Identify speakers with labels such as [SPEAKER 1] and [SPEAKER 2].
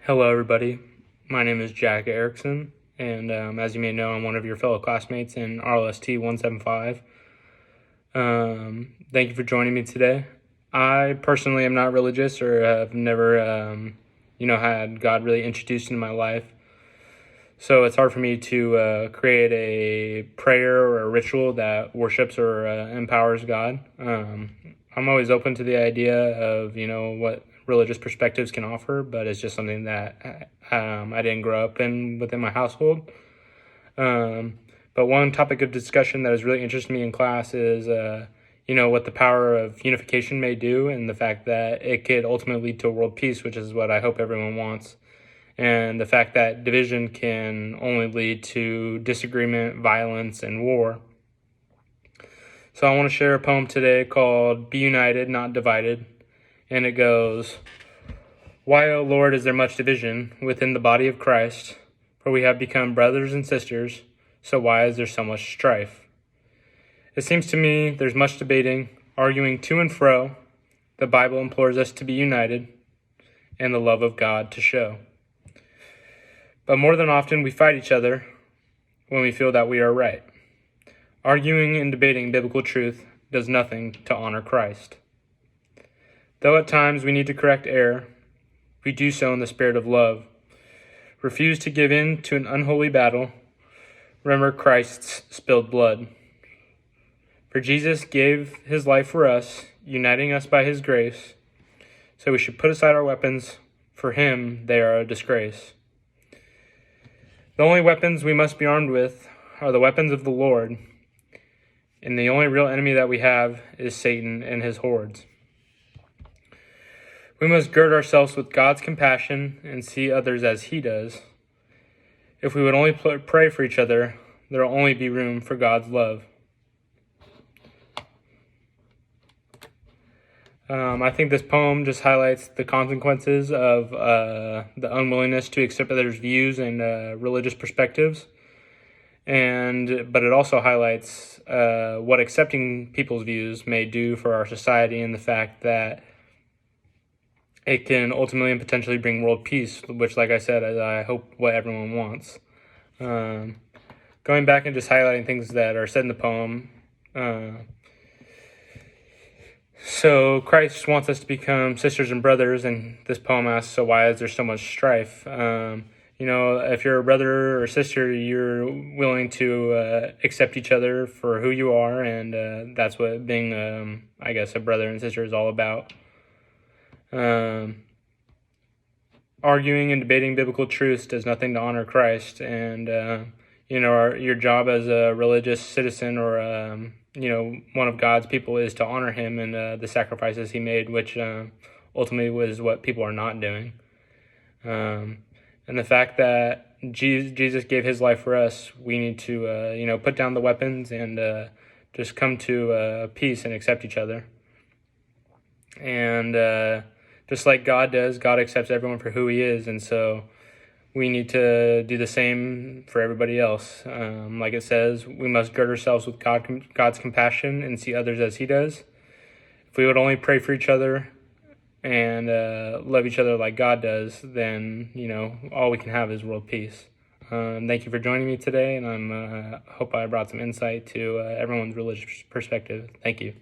[SPEAKER 1] Hello, everybody. My name is Jack Erickson, and as you may know, I'm one of your fellow classmates in RLST 175. Thank you for joining me today. I personally am not religious or have never, had God really introduced into my life. So it's hard for me to create a prayer or a ritual that worships or empowers God. I'm always open to the idea of, what religious perspectives can offer, but it's just something that I didn't grow up within my household. But one topic of discussion that has really interested me in class is, what the power of unification may do, and the fact that it could ultimately lead to world peace, which is what I hope everyone wants. And the fact that division can only lead to disagreement, violence, and war. So I want to share a poem today called Be United, Not Divided. And it goes, Why, O Lord, is there much division within the body of Christ? For we have become brothers and sisters, so why is there so much strife? It seems to me there's much debating, arguing to and fro. The Bible implores us to be united and the love of God to show. But more than often we fight each other when we feel that we are right. Arguing and debating biblical truth does nothing to honor Christ. Though at times we need to correct error, we do so in the spirit of love. Refuse to give in to an unholy battle. Remember Christ's spilled blood. For Jesus gave his life for us, uniting us by his grace. So we should put aside our weapons. For him, they are a disgrace. The only weapons we must be armed with are the weapons of the Lord. And the only real enemy that we have is Satan and his hordes. We must gird ourselves with God's compassion and see others as he does. If we would only pray for each other, there will only be room for God's love. I think this poem just highlights the consequences of the unwillingness to accept others' views and religious perspectives. But it also highlights what accepting people's views may do for our society, and the fact that it can ultimately and potentially bring world peace, which, like I said, I hope what everyone wants. Going back and just highlighting things that are said in the poem. So Christ wants us to become sisters and brothers, and this poem asks, so why is there so much strife? If you're a brother or sister, you're willing to accept each other for who you are, and that's what being, a brother and sister is all about. Arguing and debating biblical truths does nothing to honor Christ, and your job as a religious citizen or one of God's people is to honor him and the sacrifices he made, which ultimately was what people are not doing. And the fact that Jesus gave his life for us, we need to, put down the weapons and just come to peace and accept each other. And just like God does, God accepts everyone for who he is. And so we need to do the same for everybody else. Like it says, we must gird ourselves with God's compassion and see others as he does. If we would only pray for each other and love each other like God does, then, all we can have is world peace. Thank you for joining me today, and I hope I brought some insight to everyone's religious perspective. Thank you.